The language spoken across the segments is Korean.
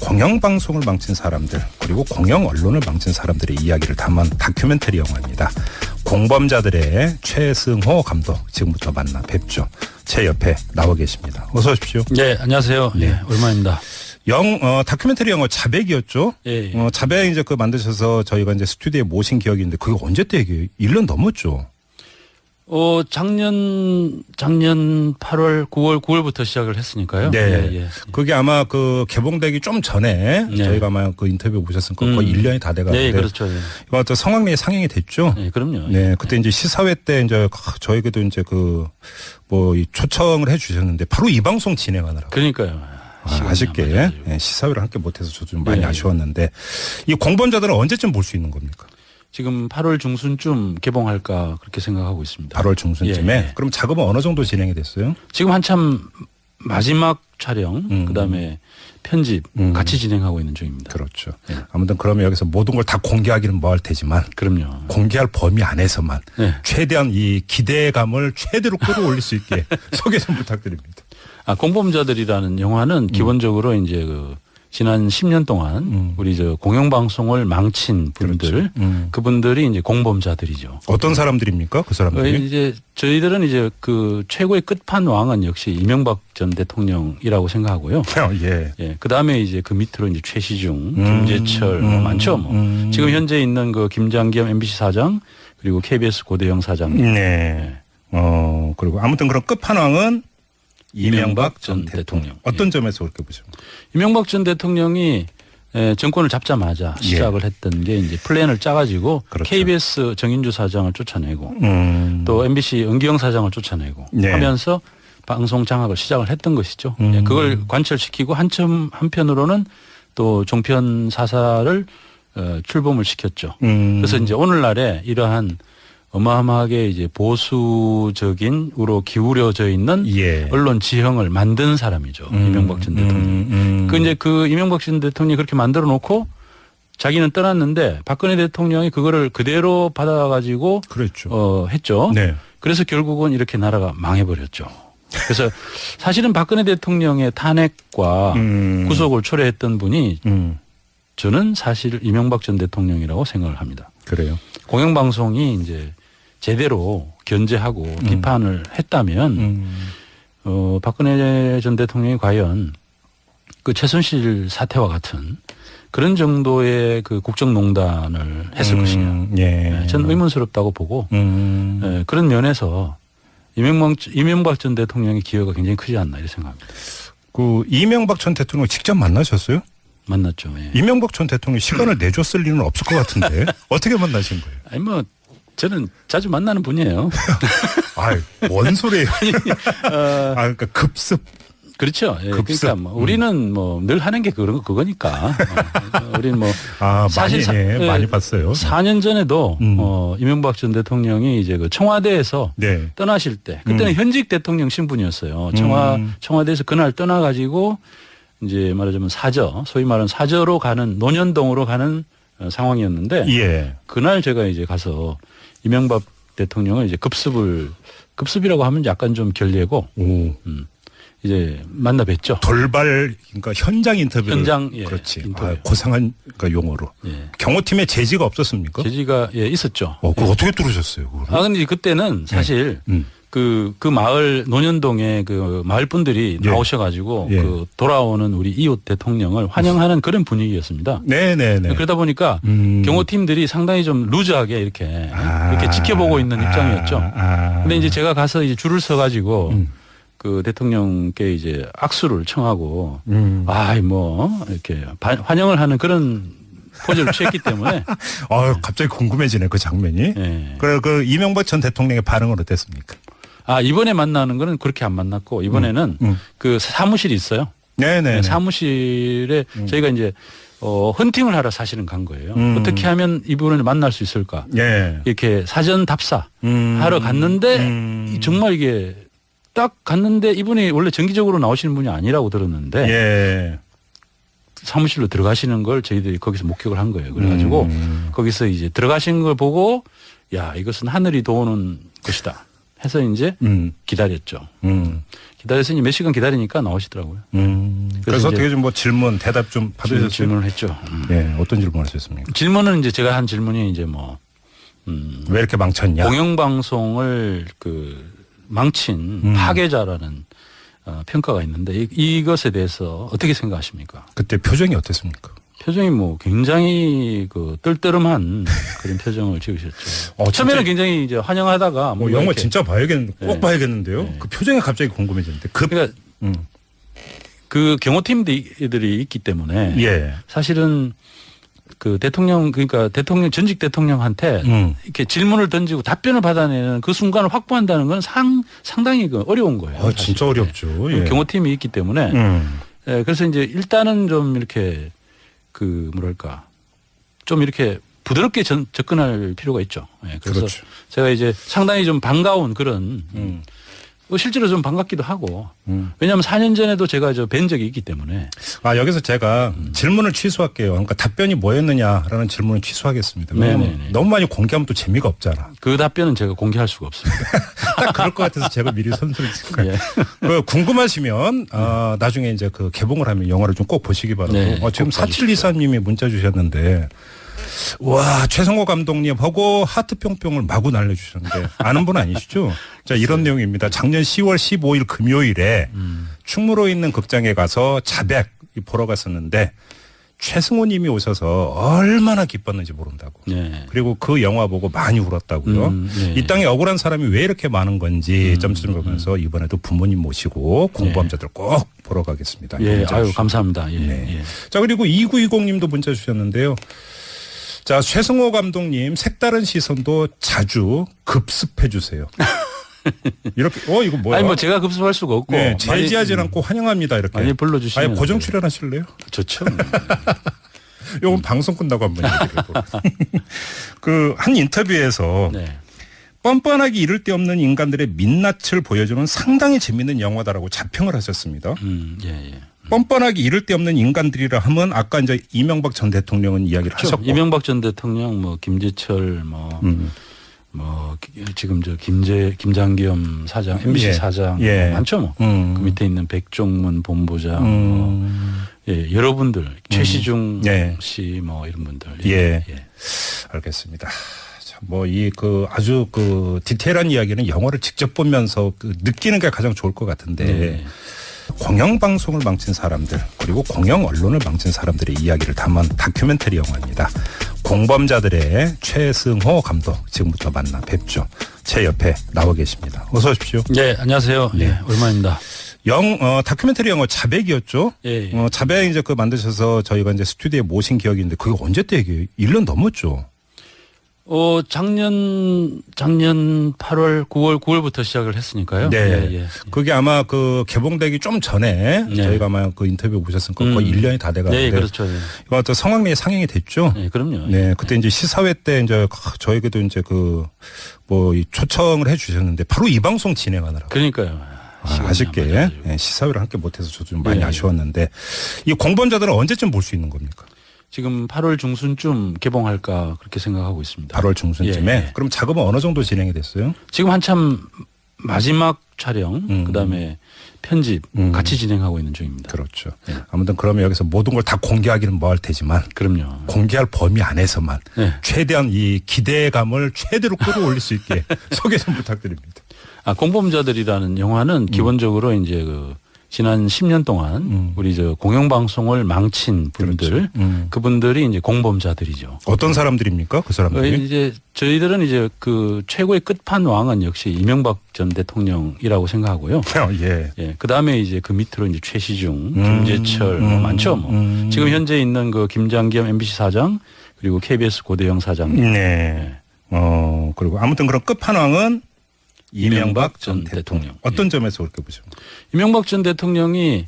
공영방송을 망친 사람들 그리고 공영언론을 망친 사람들의 이야기를 담은 다큐멘터리 영화입니다. 공범자들의 최승호 감독 지금부터 만나 뵙죠. 제 옆에 나와 계십니다. 어서 오십시오. 네, 안녕하세요. 네, 오랜만입니다. 다큐멘터리 영화 자백이었죠. 예. 자백 이제 만드셔서 저희가 이제 스튜디오에 모신 기억이 있는데 그게 언제 때 얘기예요? 1년 넘었죠. 작년 8월, 9월부터 시작을 했으니까요. 네. 예. 그게 아마 그 개봉되기 좀 전에 저희가 아마 그 인터뷰 보셨으니까 거의 1년이 다 돼가는데. 네, 그렇죠. 예. 이거 또 성황리에 상영이 됐죠. 네, 그럼요. 네, 그때 이제 시사회 때 이제 저에게도 이제 이 초청을 해주셨는데 바로 이 방송 진행하느라고. 그러니까요. 아쉽게 시사회를 함께 못해서 저도 좀 많이 아쉬웠는데 이 공범자들은 언제쯤 볼 수 있는 겁니까? 지금 8월 중순쯤 개봉할까 그렇게 생각하고 있습니다. 8월 중순쯤에? 예. 그럼 작업은 어느 정도 진행이 됐어요? 지금 한참 마지막 촬영, 그다음에 편집 같이 진행하고 있는 중입니다. 그렇죠. 예. 아무튼 그러면 여기서 모든 걸 다 공개하기는 뭐할 테지만 그럼요. 공개할 범위 안에서만 네. 최대한 이 기대감을 최대로 끌어올릴 수 있게 소개 좀 부탁드립니다. 공범자들이라는 영화는 기본적으로 이제 지난 10년 동안 우리 공영방송을 망친 분들, 그렇죠. 그분들이 이제 공범자들이죠. 어떤 사람들입니까? 그 사람들이? 이제 저희들은 이제 그 최고의 끝판왕은 역시 이명박 전 대통령이라고 생각하고요. 예. 그 다음에 이제 그 밑으로 이제 최시중, 김재철 많죠. 지금 현재 있는 그 김장겸 MBC 사장 그리고 KBS 고대영 사장. 네. 그리고 아무튼 그런 끝판왕은 이명박 전 대통령. 어떤 점에서 그렇게 보십니까? 이명박 전 대통령이 정권을 잡자마자 시작을 했던 게 이제 플랜을 짜가지고 그렇죠. KBS 정인주 사장을 쫓아내고 또 MBC 은기영 사장을 쫓아내고 하면서 방송 장악을 시작을 했던 것이죠. 그걸 관철시키고 한편으로는 또 종편 사사를 출범을 시켰죠. 그래서 이제 오늘날에 이러한 어마어마하게 이제 보수적인으로 기울여져 있는 언론 지형을 만든 사람이죠. 이명박 전 대통령. 그 이명박 전 대통령이 그렇게 만들어 놓고 자기는 떠났는데 박근혜 대통령이 그거를 그대로 받아가지고 그랬죠. 했죠. 네. 그래서 결국은 이렇게 나라가 망해버렸죠. 그래서 사실은 박근혜 대통령의 탄핵과 구속을 초래했던 분이 저는 사실 이명박 전 대통령이라고 생각을 합니다. 그래요. 공영방송이 이제 제대로 견제하고 비판을 했다면 박근혜 전 대통령이 과연 그 최순실 사태와 같은 그런 정도의 그 국정농단을 했을 것이냐. 저는 의문스럽다고 보고 그런 면에서 이명박 전 대통령의 기여가 굉장히 크지 않나 이렇게 생각합니다. 그 이명박 전 대통령 직접 만나셨어요? 만났죠. 예. 이명박 전 대통령이 시간을 내줬을 리는 없을 것 같은데 어떻게 만나신 거예요? 아니 저는 자주 만나는 분이에요. 뭔 소리예요? 그러니까 급습. 그렇죠. 예, 그러니까 우리는 늘 하는 게 그거니까. 우리는 사실 많이 봤어요. 4년 전에도 이명박 전 대통령이 이제 그 청와대에서 떠나실 때 그때는 현직 대통령 신분이었어요. 청와대에서 그날 떠나가지고 이제 말하자면 소위 말하는 사저로 가는 논현동으로 가는 상황이었는데 그날 제가 이제 가서 이명박 대통령을 이제 급습이라고 하면 약간 좀 결례고 이제 만나 뵀죠. 돌발 그러니까 현장 인터뷰. 그렇지. 고상한 용어로. 경호팀에 제지가 없었습니까? 제지가 있었죠. 그거 어떻게 뚫으셨어요? 근데 그때는 사실 그 마을 논현동에 그 마을 분들이 나오셔가지고 그 돌아오는 우리 이웃 대통령을 환영하는 그런 분위기였습니다. 네네네. 그러다 보니까 경호팀들이 상당히 좀 루즈하게 이렇게 지켜보고 있는 입장이었죠. 근데 이제 제가 가서 이제 줄을 서가지고 그 대통령께 이제 악수를 청하고 이렇게 환영을 하는 그런 포즈를 취했기 때문에. 갑자기 궁금해지네 그 장면이. 그래 그 이명박 전 대통령의 반응은 어땠습니까? 이번에 만나는 거는 그렇게 안 만났고 이번에는 그 사무실이 있어요. 네네. 사무실에 저희가 이제 헌팅을 하러 사실은 간 거예요. 어떻게 하면 이분을 만날 수 있을까? 이렇게 사전 답사 하러 갔는데 정말 이게 딱 갔는데 이분이 원래 정기적으로 나오시는 분이 아니라고 들었는데 사무실로 들어가시는 걸 저희들이 거기서 목격을 한 거예요. 그래가지고 거기서 이제 들어가시는 걸 보고 이것은 하늘이 도우는 것이다 해서 이제 기다렸죠. 기다려서 이제 몇 시간 기다리니까 나오시더라고요. 그래서 어떻게 좀 뭐 질문, 대답 좀 받으셨어요? 질문을 했죠. 네, 어떤 질문을 하셨습니까? 질문은 이제 제가 한 질문이 이제 뭐 왜 이렇게 망쳤냐? 공영방송을 망친 파괴자라는 평가가 있는데 이것에 대해서 어떻게 생각하십니까? 그때 표정이 어땠습니까? 표정이 뭐 굉장히 떨떠름한 그런 표정을 지으셨죠. 처음에는 굉장히 이제 환영하다가 뭐 영화 진짜 꼭 봐야겠는데요. 네. 그 표정이 갑자기 궁금해졌는데. 그러니까 그 경호팀들이 있기 때문에 예. 사실은 그러니까 전직 대통령한테 이렇게 질문을 던지고 답변을 받아내는 그 순간을 확보한다는 건 상당히 어려운 거예요. 진짜 어렵죠. 예. 경호팀이 있기 때문에. 예, 그래서 이제 일단은 좀 이렇게 좀 이렇게 부드럽게 접근할 필요가 있죠. 예, 그래서 그렇죠. 제가 이제 상당히 좀 반가운 그런 실제로 좀 반갑기도 하고 왜냐하면 4년 전에도 제가 뵌 적이 있기 때문에. 여기서 제가 질문을 취소할게요. 그러니까 답변이 뭐였느냐라는 질문을 취소하겠습니다. 왜냐하면 너무 많이 공개하면 또 재미가 없잖아. 그 답변은 제가 공개할 수가 없습니다. 딱 그럴 것 같아서 제가 미리 선수했을 거예요. 예. 궁금하시면 나중에 이제 개봉을 하면 영화를 좀 꼭 보시기 바라고. 네, 지금 4723님이 문자 주셨는데 와, 최성호 감독님하고 하트 뿅뿅을 마구 날려주셨는데 아는 분 아니시죠? 자, 이런 내용입니다. 작년 10월 15일 금요일에 충무로에 있는 극장에 가서 자백 보러 갔었는데 최승호 님이 오셔서 얼마나 기뻤는지 모른다고. 네. 그리고 그 영화 보고 많이 울었다고요. 네. 이 땅에 억울한 사람이 왜 이렇게 많은 건지 점점 보면서 이번에도 부모님 모시고 공범자들 꼭 보러 가겠습니다. 예, 감사합니다. 예, 네. 예. 자, 그리고 2920님도 문자 주셨는데요. 자, 최승호 감독님 색다른 시선도 자주 급습해 주세요. 이렇게 이거 뭐야? 아니 뭐 제가 급습할 수가 없고. 네, 제지하지 않고 환영합니다 이렇게. 많이 불러주시면. 고정 출연하실래요? 좋죠. 요건 방송 끝나고 한번 얘기해보고. 한 인터뷰에서 네. 뻔뻔하기 이를 데 없는 인간들의 민낯을 보여주는 상당히 재밌는 영화다라고 자평을 하셨습니다. 예. 뻔뻔하기 이를 데 없는 인간들이라 하면 아까 이제 이명박 전 대통령은 이야기를 그렇죠. 하셨고. 이명박 전 대통령, 김재철, 지금 김장겸 사장, MBC 예. 사장 예. 많죠. 그 밑에 있는 백종문 본부장, 여러분들 최시중 씨 이런 분들. 예. 알겠습니다. 아주 디테일한 이야기는 영화를 직접 보면서 느끼는 게 가장 좋을 것 같은데. 네. 공영방송을 망친 사람들 그리고 공영 언론을 망친 사람들의 이야기를 담은 다큐멘터리 영화입니다. 공범자들의 최승호 감독 지금부터 만나 뵙죠. 제 옆에 나와 계십니다. 어서 오십시오. 네, 안녕하세요. 네, 오랜만입니다. 다큐멘터리 영화 자백이었죠. 예. 자백 이제 만드셔서 저희가 이제 스튜디오에 모신 기억이 있는데 그게 언제 때 얘기예요? 1년 넘었죠. 작년 8월, 9월부터 시작을 했으니까요. 네. 예. 그게 아마 개봉되기 좀 전에 저희가 아마 인터뷰 보셨으니까 거의 1년이 다 돼가는데. 네, 그렇죠. 예. 이거 또 성황리에 상영이 됐죠. 네, 그럼요. 네, 그때 이제 시사회 때 이제 저에게도 이제 초청을 해주셨는데 바로 이 방송 진행하느라고. 그러니까요. 아쉽게 시사회를 함께 못해서 저도 좀 많이 아쉬웠는데 이 공범자들은 언제쯤 볼 수 있는 겁니까? 지금 8월 중순쯤 개봉할까 그렇게 생각하고 있습니다. 8월 중순쯤에? 예. 그럼 작업은 어느 정도 진행이 됐어요? 지금 한참 마지막 촬영, 그다음에 편집 같이 진행하고 있는 중입니다. 그렇죠. 예. 아무튼 그러면 여기서 모든 걸 다 공개하기는 뭐할 테지만 그럼요. 공개할 범위 안에서만 최대한 이 기대감을 최대로 끌어올릴 수 있게 소개 좀 부탁드립니다. 공범자들이라는 영화는 기본적으로 이제 지난 10년 동안 우리 공영방송을 망친 분들, 그렇죠. 그분들이 이제 공범자들이죠. 어떤 사람들입니까? 그 사람들이? 이제 저희들은 이제 최고의 끝판왕은 역시 이명박 전 대통령이라고 생각하고요. 예. 예. 그 다음에 이제 그 밑으로 이제 최시중, 김재철 많죠. 지금 현재 있는 김장겸 MBC 사장 그리고 KBS 고대영 사장. 네. 그리고 아무튼 그런 끝판왕은 이명박 전 대통령. 어떤 점에서 그렇게 보십니까? 이명박 전 대통령이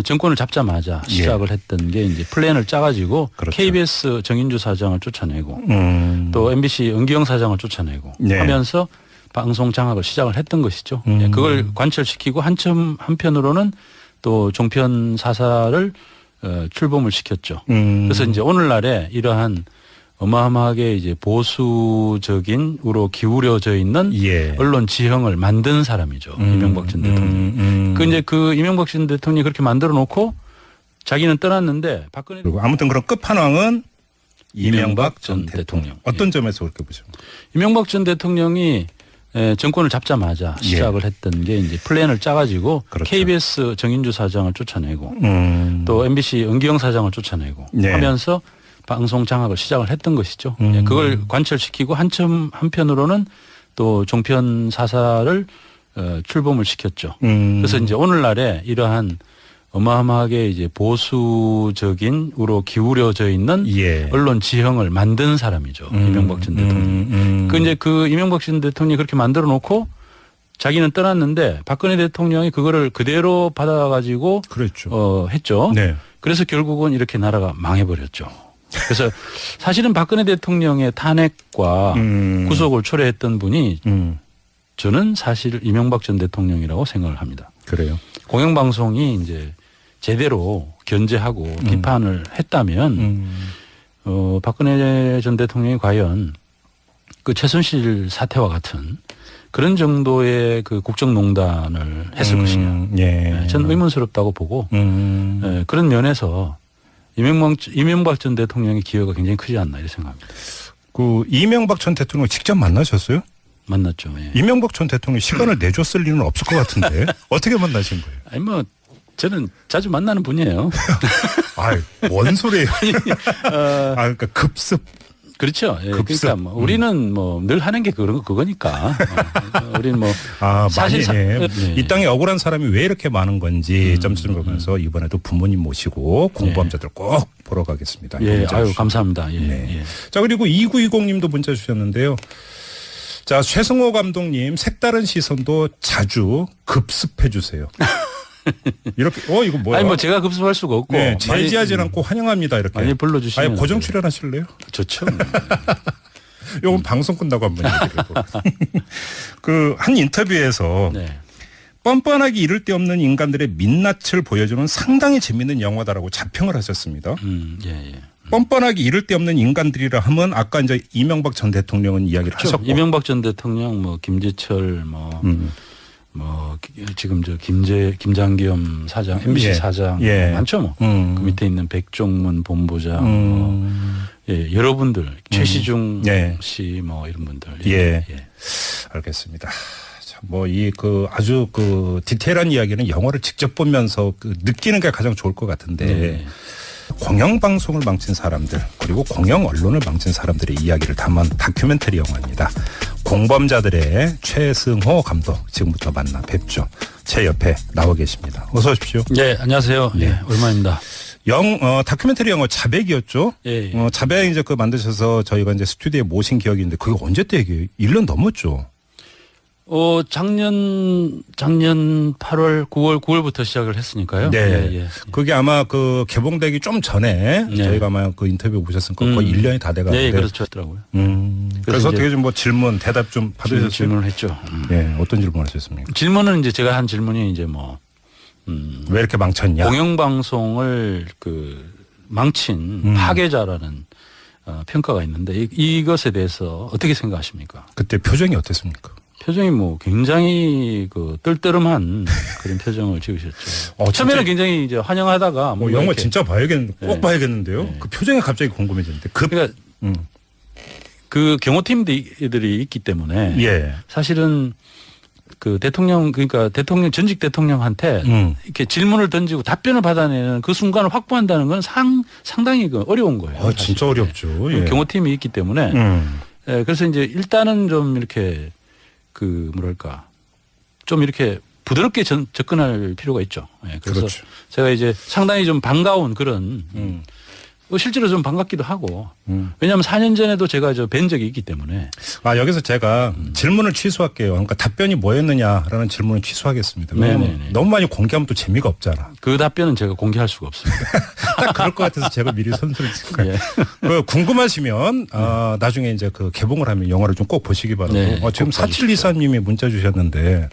정권을 잡자마자 시작을 했던 게 이제 플랜을 짜가지고 그렇죠. KBS 정인주 사장을 쫓아내고 또 MBC 은기영 사장을 쫓아내고 하면서 방송 장악을 시작을 했던 것이죠. 그걸 관철시키고 한편으로는 또 종편 사사를 출범을 시켰죠. 그래서 이제 오늘날에 이러한 어마어마하게 이제 보수적인으로 기울여져 있는 예. 언론 지형을 만든 사람이죠. 이명박 전 대통령. 그 이제 그 이명박 전 대통령이 그렇게 만들어 놓고 자기는 떠났는데 박근혜 그리고 아무튼 그런 끝판왕은 이명박 전 대통령. 어떤 점에서 그렇게 보십니까? 이명박 전 대통령이 정권을 잡자마자 시작을 했던 게 이제 플랜을 짜가지고 그렇죠. KBS 정인주 사장을 쫓아내고 또 MBC 은기영 사장을 쫓아내고 하면서 방송 장악을 시작을 했던 것이죠. 그걸 관철시키고 한편으로는 또 종편 사사를 출범을 시켰죠. 그래서 이제 오늘날에 이러한 어마어마하게 이제 보수적인으로 기울여져 있는 언론 지형을 만든 사람이죠. 이명박 전 대통령. 그 이제 그 이명박 전 대통령이 그렇게 만들어 놓고 자기는 떠났는데 박근혜 대통령이 그거를 그대로 받아가지고 그랬죠. 했죠. 네. 그래서 결국은 이렇게 나라가 망해버렸죠. 그래서 사실은 박근혜 대통령의 탄핵과 구속을 초래했던 분이 저는 사실 이명박 전 대통령이라고 생각을 합니다. 그래요. 공영방송이 이제 제대로 견제하고 비판을 했다면 박근혜 전 대통령이 과연 그 최순실 사태와 같은 그런 정도의 그 국정농단을 했을 것이냐. 저는 의문스럽다고 보고 그런 면에서 이명박 전 대통령의 기여가 굉장히 크지 않나 이렇게 생각합니다. 그 이명박 전 대통령 직접 만나셨어요? 만났죠. 예. 이명박 전 대통령이 시간을 내줬을 리는 없을 것 같은데 어떻게 만나신 거예요? 아니 뭐 저는 자주 만나는 분이에요. 뭔 소리예요? 그러니까 급습. 그렇죠. 예, 그러니까 뭐 우리는 뭐 늘 하는 게 그거니까. 우리는 뭐 사실 이 땅에 억울한 사람이 왜 이렇게 많은 건지 점점 보면서 이번에도 부모님 모시고 공범자들 꼭 보러 가겠습니다. 예, 아유 감사합니다. 예, 예. 자 그리고 2920님도 문자 주셨는데요. 자 최승호 감독님 색다른 시선도 자주 급습해 주세요. 이렇게 이거 뭐야? 아니 뭐 제가 급습할 수가 없고. 제지하지 않고 환영합니다 이렇게. 많이 불러주시면. 고정 출연하실래요? 좋죠. 요건 방송 끝나고 한번 얘기해보고. 그 한 인터뷰에서 뻔뻔하게 이를 데 없는 인간들의 민낯을 보여주는 상당히 재밌는 영화다라고 자평을 하셨습니다. 뻔뻔하게 이를 데 없는 인간들이라 하면 아까 이제 이명박 전 대통령은 이야기를 하셨고. 이명박 전 대통령 뭐 김재철 뭐 지금 저 김장겸 사장, MBC 사장 많죠 뭐. 그 밑에 있는 백종문 본부장, 여러분들 최시중 씨 뭐 이런 분들. 알겠습니다. 뭐 이 그 아주 그 디테일한 이야기는 영화를 직접 보면서 그 느끼는 게 가장 좋을 것 같은데. 공영방송을 망친 사람들 그리고 공영 언론을 망친 사람들의 이야기를 담은 다큐멘터리 영화입니다. 공범자들의 최승호 감독 지금부터 만나 뵙죠. 제 옆에 나와 계십니다. 어서 오십시오. 네, 안녕하세요. 네, 오랜만입니다. 다큐멘터리 영화 자백이었죠. 자백 이제 그 만드셔서 저희가 이제 스튜디오에 모신 기억이 있는데 그게 언제 때 얘기예요? 1년 넘었죠. 작년 8월, 9월부터 시작을 했으니까요. 그게 아마 그 개봉되기 좀 전에 저희가 아마 그 인터뷰 보셨으니까 거의 1년이 다 돼가는데. 네, 그렇죠. 더라고요. 그래서 어떻게 좀 뭐 질문, 대답 좀 받으셨어요? 질문을 했죠. 어떤 질문을 하셨습니까? 질문은 이제 제가 한 질문이 이제 왜 이렇게 망쳤냐? 공영방송을 망친 파괴자라는 평가가 있는데 이것에 대해서 어떻게 생각하십니까? 그때 표정이 어땠습니까? 표정이 굉장히 그 뜰뜨름한 그런 표정을 지으셨죠. 처음에는 굉장히 이제 환영하다가 영화 진짜 꼭 봐야겠는데요. 그 표정이 갑자기 궁금해졌는데. 그러니까 그 경호팀들이 있기 때문에 사실은 그 그러니까 전직 대통령한테 이렇게 질문을 던지고 답변을 받아내는 그 순간을 확보한다는 건 상당히 어려운 거예요. 진짜 어렵죠. 경호팀이 있기 때문에. 그래서 이제 일단은 좀 이렇게 좀 이렇게 부드럽게 접근할 필요가 있죠. 그래서 제가 이제 상당히 좀 반가운 그런 실제로 좀 반갑기도 하고 왜냐하면 4년 전에도 제가 뵌 적이 있기 때문에. 여기서 제가 질문을 취소할게요. 그러니까 답변이 뭐였느냐라는 질문을 취소하겠습니다. 너무 많이 공개하면 또 재미가 없잖아. 그 답변은 제가 공개할 수가 없습니다. 딱 그럴 것 같아서 제가 미리 선수를 친 거예요. 궁금하시면 나중에 이제 그 개봉을 하면 영화를 좀 꼭 보시기 바라고. 지금 4724님이 문자 주셨는데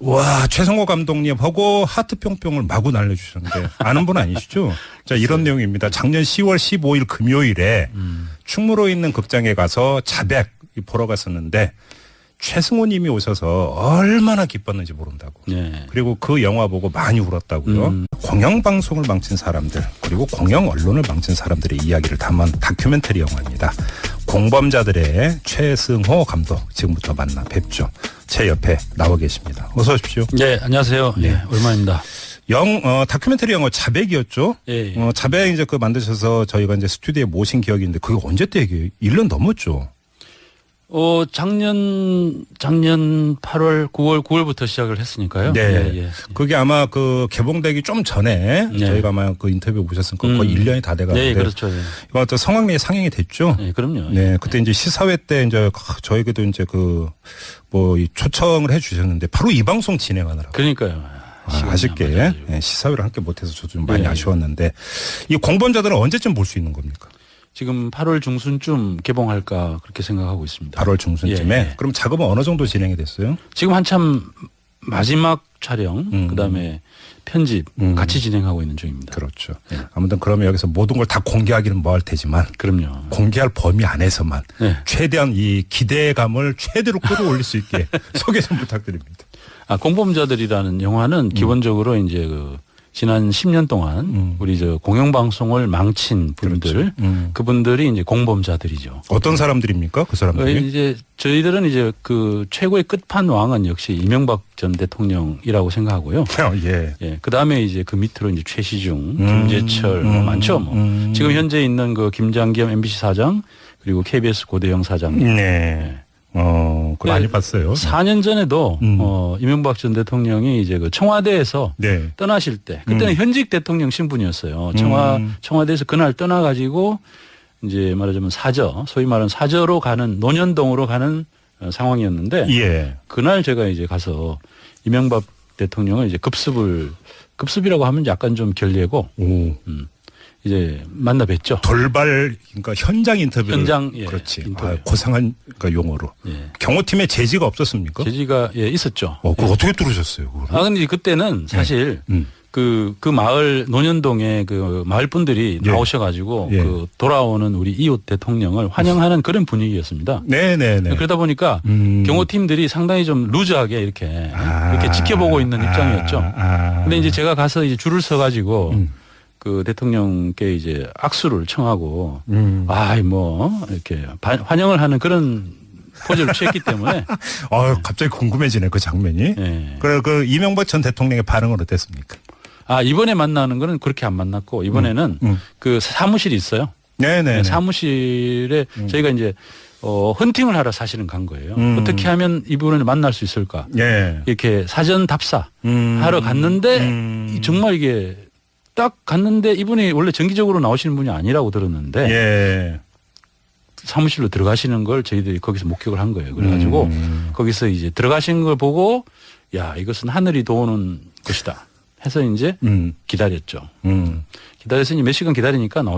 와, 최승호 감독님하고 하트 뿅뿅을 마구 날려주셨는데 아는 분 아니시죠? 자, 이런 내용입니다. 작년 10월 15일 금요일에 충무로에 있는 극장에 가서 자백이 보러 갔었는데 최승호 님이 오셔서 얼마나 기뻤는지 모른다고. 네. 그리고 그 영화 보고 많이 울었다고요. 공영방송을 망친 사람들 그리고 공영 언론을 망친 사람들의 이야기를 담은 다큐멘터리 영화입니다. 공범자들의 최승호 감독 지금부터 만나 뵙죠. 제 옆에 나와 계십니다. 어서 오십시오. 네, 안녕하세요. 네, 오랜만입니다. 다큐멘터리 영화 자백이었죠. 예. 자백 이제 그 만드셔서 저희가 이제 스튜디오에 모신 기억이 있는데 그게 언제 때 얘기예요? 1년 넘었죠. 작년 8월, 9월부터 시작을 했으니까요. 네. 예. 그게 아마 그 개봉되기 좀 전에 저희가 아마 그 인터뷰 보셨으니까 거의 1년이 다 돼가는데. 네, 그렇죠. 예. 이거 또 성황리에 상영이 됐죠. 네, 그럼요. 네, 그때 이제 시사회 때 이제 저에게도 이제 이 초청을 해주셨는데 바로 이 방송 진행하느라고. 그러니까요. 아쉽게 시사회를 함께 못해서 저도 좀 많이 아쉬웠는데 이 공범자들은 언제쯤 볼 수 있는 겁니까? 지금 8월 중순쯤 개봉할까 그렇게 생각하고 있습니다. 8월 중순쯤에? 예. 그럼 작업은 어느 정도 진행이 됐어요? 지금 한참 마지막 촬영, 그다음에 편집 같이 진행하고 있는 중입니다. 그렇죠. 아무튼 그러면 여기서 모든 걸 다 공개하기는 뭐할 테지만 그럼요. 공개할 범위 안에서만 네. 최대한 이 기대감을 최대로 끌어올릴 수 있게 소개 좀 부탁드립니다. 공범자들이라는 영화는 기본적으로 이제 지난 10년 동안 우리 공영방송을 망친 분들, 그렇죠. 그분들이 이제 공범자들이죠. 어떤 사람들입니까? 그 사람들이? 이제 저희들은 이제 그 최고의 끝판왕은 역시 이명박 전 대통령이라고 생각하고요. 예. 예. 그 다음에 이제 그 밑으로 이제 최시중, 김재철 많죠. 지금 현재 있는 그 김장겸 MBC 사장 그리고 KBS 고대영 사장. 네. 그거 많이 봤어요. 4년 전에도 이명박 전 대통령이 이제 그 청와대에서 네. 떠나실 때 그때는 현직 대통령 신분이었어요. 청와대에서 그날 떠나가지고 이제 말하자면 소위 말하는 사저로 가는 논현동으로 가는 상황이었는데 예. 그날 제가 이제 가서 이명박 대통령을 이제 급습이라고 하면 약간 좀 결례고 이제 만나 뵀죠. 돌발 그러니까 현장 인터뷰를 예, 그렇지. 인터뷰. 고상한 그러니까 용어로. 예. 경호팀에 제지가 없었습니까? 제지가 있었죠. 그거 어떻게 뚫으셨어요? 그거를? 근데 그때는 사실 그 마을 논현동에 그 마을 분들이 나오셔가지고 그 돌아오는 우리 이웃 대통령을 환영하는 그런 분위기였습니다. 네네네. 그러다 보니까 경호팀들이 상당히 좀 루즈하게 이렇게 지켜보고 있는 입장이었죠. 근데 이제 제가 가서 이제 줄을 서가지고 그 대통령께 이제 악수를 청하고 이렇게 환영을 하는 그런 포즈를 취했기 때문에 갑자기 궁금해지네 그 장면이. 네. 그 이명박 전 대통령의 반응은 어땠습니까? 이번에 만나는 거는 그렇게 안 만났고 이번에는 그 사무실이 있어요. 네네. 사무실에 저희가 이제 헌팅을 하러 사실은 간 거예요. 어떻게 하면 이분을 만날 수 있을까? 예. 이렇게 사전 답사 하러 갔는데 정말 이게 딱 갔는데 이분이 원래 정기적으로 나오시는 분이 아니라고 들었는데 예. 사무실로 들어가시는 걸 저희들이 거기서 목격을 한 거예요. 그래가지고 거기서 이제 들어가신 걸 보고 야 이것은 하늘이 도우는 것이다 해서 이제 기다렸죠. 기다려서 이제 몇 시간 기다리니까 나오시